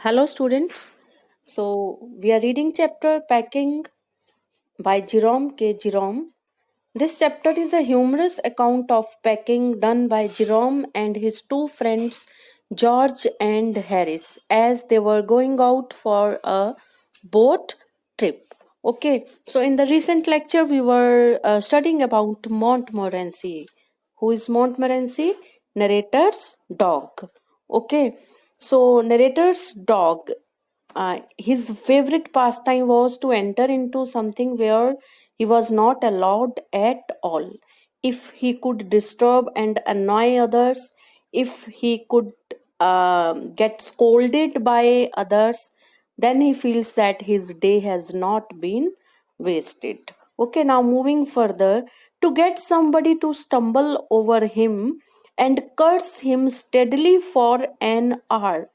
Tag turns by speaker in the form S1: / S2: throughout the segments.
S1: Hello, students. So, we are reading chapter Packing by Jerome K. Jerome. This chapter is a humorous account of packing done by Jerome and his two friends, George and Harris, as they were going out for a boat trip. Okay, so in the recent lecture, we were studying about Montmorency. Who is Montmorency? Narrator's dog. Okay, so narrator's dog, his favorite pastime was to enter into something where he was not allowed at all. If he could disturb and annoy others, if he could get scolded by others, then he feels that his day has not been wasted. Okay, now moving further, to get somebody to stumble over him and curse him steadily for an hour.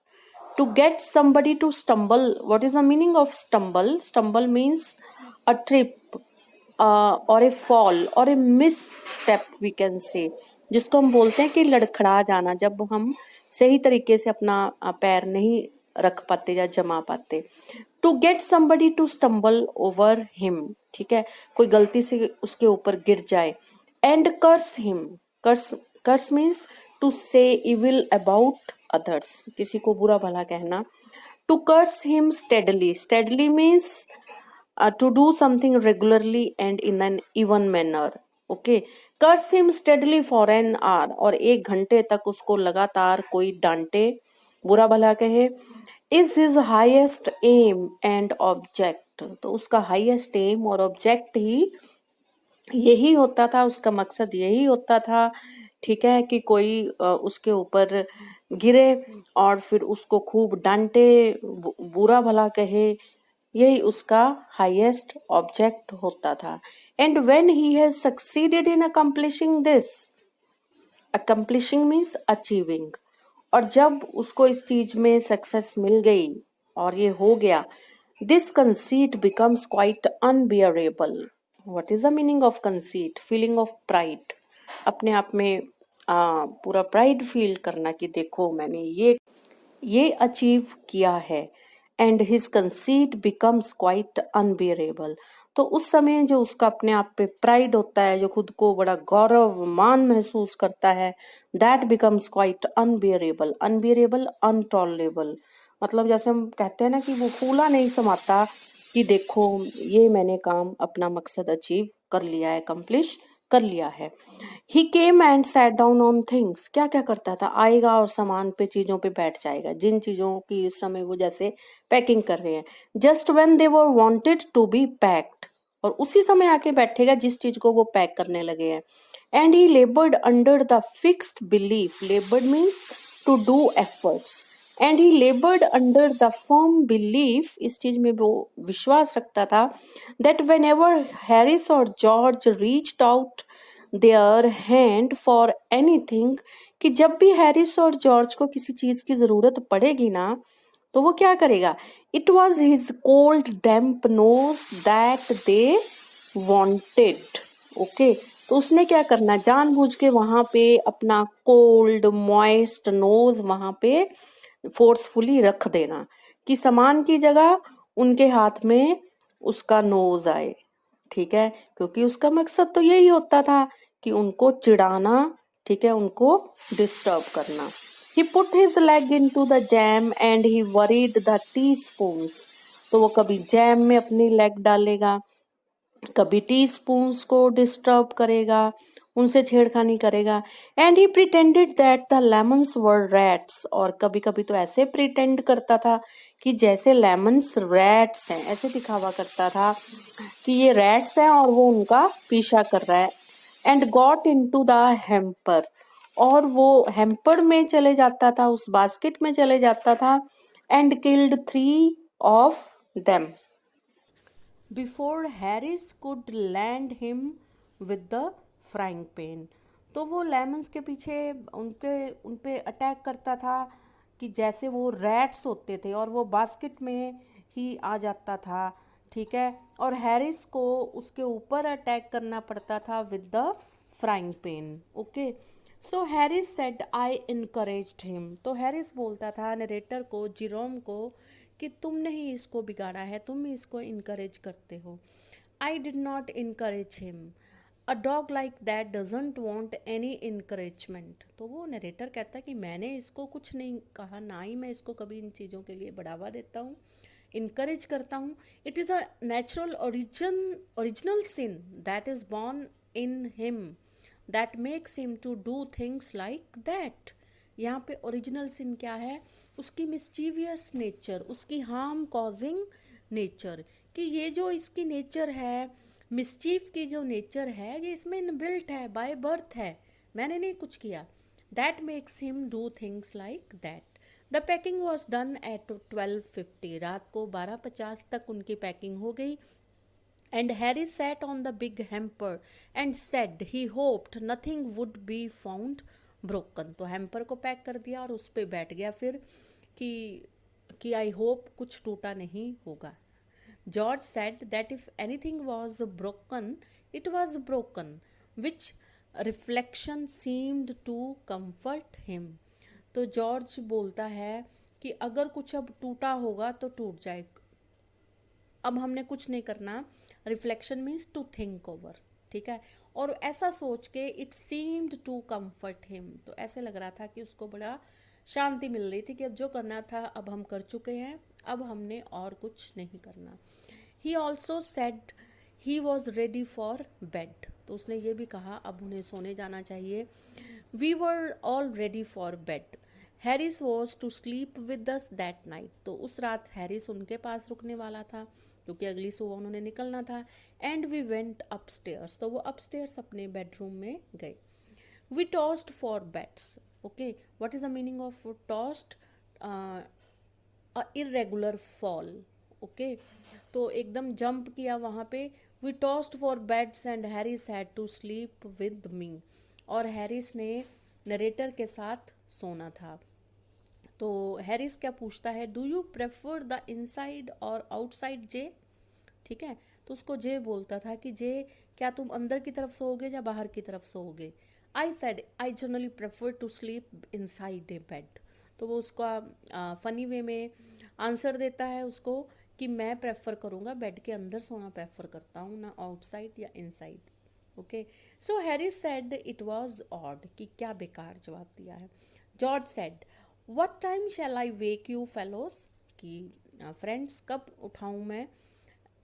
S1: To get somebody to stumble, what is the meaning of stumble means a trip, or a fall or a misstep we can say, जिसको हम बोलते हैं कि लड़खड़ा जाना, जब हम सही तरीके से अपना पैर नहीं रख पाते या जमा पाते. To get somebody to stumble over him, ठीक है, कोई गलती से उसके ऊपर गिर जाए. And curse him, curse means to say evil about others, किसी को बुरा भला कहना. To curse him steadily means to do something regularly and in an even manner. Okay, curse him steadily for an hour, और 1 घंटे तक उसको लगातार कोई डांटे, बुरा भला कहे. is his highest aim and object, तो उसका highest aim और object ही यही होता था, उसका मकसद यही होता था, ठीक है, कि कोई उसके ऊपर गिरे और फिर उसको खूब डांटे, बुरा भला कहे, यही उसका हाईएस्ट ऑब्जेक्ट होता था. And when he has succeeded in accomplishing this, accomplishing means achieving, और जब उसको इस चीज में सक्सेस मिल गई और ये हो गया, this conceit becomes quite unbearable. What is the meaning of conceit? Feeling of pride, अपने आप में पूरा प्राइड फील करना कि देखो मैंने ये अचीव किया है. And his conceit becomes quite unbearable, तो उस समय जो उसका अपने आप पे प्राइड होता है, जो खुद को बड़ा गौरव मान महसूस करता है, that becomes quite unbearable. Unbearable, untolerable, मतलब जैसे हम कहते हैं ना कि वो फूला नहीं समाता कि देखो ये मैंने काम, अपना मकसद अचीव कर लिया है, अकम्प्लिश कर लिया है. He came and sat down on things, क्या क्या करता था, आएगा और सामान पे, चीजों पे बैठ जाएगा, जिन चीजों की इस समय वो जैसे पैकिंग कर रहे हैं. Just when they were wanted to be packed, और उसी समय आके बैठेगा जिस चीज को वो पैक करने लगे हैं. And he laboured under the fixed belief, laboured means to do efforts, and he laboured under the firm belief, इस चीज में वो विश्वास रखता था, दैट वेन एवर हैरिस और George reached out their hand for anything, कि जब भी हैरिस और जॉर्ज को किसी चीज की जरूरत पड़ेगी ना, तो वो क्या करेगा, it was his cold damp nose that they wanted. Okay, तो उसने क्या करना, जानबूझ के वहां पे अपना कोल्ड मॉइस्ट नोज वहां पे फोर्सफुली रख देना, कि सामान की जगह उनके हाथ में उसका नोज आए, ठीक है, क्योंकि उसका मकसद तो यही होता था कि उनको चिढ़ाना, ठीक है, उनको डिस्टर्ब करना. He put his leg into the jam and he worried the teaspoons, तो वो कभी जैम में अपनी लेग डालेगा, कभी टीस्पून्स को डिस्टर्ब करेगा, उनसे छेड़खानी करेगा. And he pretended that the lemons were rats, और कभी कभी तो ऐसे प्रिटेंड करता था कि जैसे लेमन्स रैट्स हैं, ऐसे दिखावा करता था कि ये रैट्स हैं और वो उनका पीछा कर रहा है. And got into the hamper, और वो हेम्पर में चले जाता था, उस बास्केट में चले जाता था. And killed 3 of them before Harris could land him with the frying pan, तो वो लेमन्स के पीछे उन पे अटैक करता था कि जैसे वो रैट्स होते थे, और वो बास्केट में ही आ जाता था, ठीक है, और हैरिस को उसके ऊपर अटैक करना पड़ता था with the frying pan. Okay, so Harris said I encouraged him. तो हैरिस बोलता था नरेटर को, जिरोम को, कि तुमने ही इसको बिगाड़ा है, तुम ही इसको इनकरेज करते हो। I did not encourage him, a dog like that doesn't want any encouragement. तो वो नरेटर कहता है कि मैंने इसको कुछ नहीं कहा, ना ही मैं इसको कभी इन चीज़ों के लिए बढ़ावा देता हूँ, इनकरेज करता हूँ। It is a natural original sin that is born in him that makes him to do things like that. यहाँ पे ओरिजिनल सिन क्या है? उसकी मिस्चीवियस नेचर, उसकी हार्म कॉजिंग नेचर, कि ये जो इसकी नेचर है, मिस्चीफ की जो नेचर है, ये इसमें इनबिल्ट है, बाय बर्थ है, मैंने नहीं कुछ किया। That makes him do things like that. The packing was done at 12:50। रात को 12:50 तक उनकी पैकिंग हो गई। And Harry sat on the big hamper and said he hoped nothing would be found broken। तो हैम्पर को पैक कर दिया और उस पर बैठ गया फिर कि आई होप कुछ टूटा नहीं होगा। George said that if anything was broken it was broken, which reflection seemed to comfort him। तो जॉर्ज बोलता है कि अगर कुछ अब टूटा होगा तो टूट जाए, अब हमने कुछ नहीं करना। Reflection means to think over, ठीक है। और ऐसा सोच के it seemed to comfort him, तो ऐसे लग रहा था कि उसको बड़ा शांति मिल रही थी कि अब जो करना था अब हम कर चुके हैं, अब हमने और कुछ नहीं करना। He also said he was ready for bed. तो उसने ये भी कहा अब उन्हें सोने जाना चाहिए। We were all ready for bed. Harris was to sleep with us that night. तो उस रात हैरिस उनके पास रुकने वाला था क्योंकि अगली सुबह उन्होंने निकलना था। And we went upstairs. तो वो अपस्टेयर्स अपने बेडरूम में गए। We tossed for beds. Okay, what is the meaning of tossed? Irregular fall. Okay, तो एकदम जंप किया वहाँ पे। We tossed for beds and Harris had to sleep with me. और हैरिस ने नरेटर के साथ सोना था। तो हैरिस क्या पूछता है, do you prefer the inside और आउटसाइड जे? ठीक है, तो उसको जे बोलता था कि जे क्या तुम अंदर की तरफ सोओगे या बाहर की तरफ सोओगे? I said I generally prefer to sleep inside a bed. तो वो उसका फनी वे में आंसर देता है उसको कि मैं प्रेफर करूँगा बेड के अंदर सोना प्रेफर करता हूँ, ना आउटसाइड या inside. Okay, so Harris said it was odd, कि क्या बेकार जवाब दिया है। George said what time shall I wake you fellows, कि फ्रेंड्स कब उठाऊं मैं?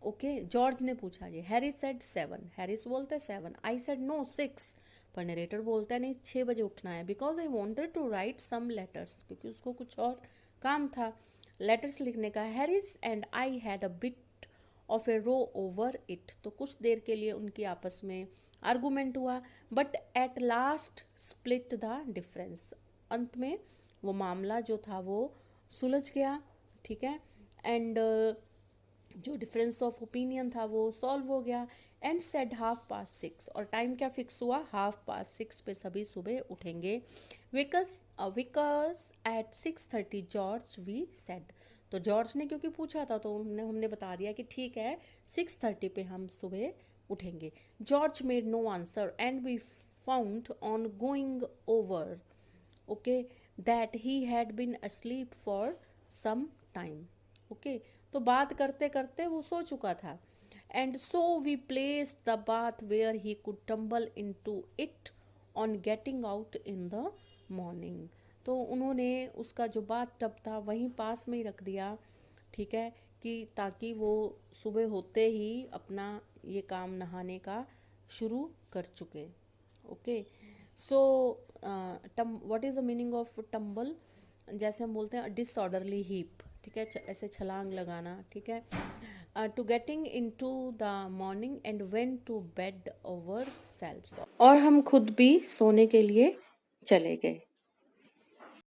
S1: ओके, जॉर्ज ने पूछा ये। Harris said 7। हैरिस बोलते 7। I said no 6। पर नरेटर बोलता है नहीं 6 बजे उठना है, because I wanted to write some letters, क्योंकि उसको कुछ और काम था लेटर्स लिखने का। Harris and I had a bit of a row over it. तो कुछ देर के लिए उनकी आपस में आर्गूमेंट हुआ, but at last split the difference. अंत में वो मामला जो था वो सुलझ गया, ठीक है। एंड जो डिफरेंस ऑफ ओपिनियन था वो सॉल्व हो गया। And said 6:30। और टाइम क्या फिक्स हुआ? 6:30 पे सभी सुबह उठेंगे। Because at 6:30 George we said. तो जॉर्ज ने क्योंकि पूछा था तो हमने बता दिया कि ठीक है 6:30 पे हम सुबह उठेंगे। George made no answer and we found on going over okay that he had been asleep for some time. Okay, तो बात करते करते वो सो चुका था। And so we placed the bath where he could tumble in to it on getting out in the morning. तो उन्होंने उसका जो बाथ टब था वहीं पास में ही रख दिया, ठीक है, कि ताकि वो सुबह होते ही अपना ये काम नहाने का शुरू कर चुके। Okay, so what is the meaning of tumble? जैसे हम बोलते हैं डिसऑर्डरली हीप, ठीक है, ऐसे छलांग लगाना, ठीक है। To getting in to the morning and went to bed over self. और हम खुद भी सोने के लिए चले गए।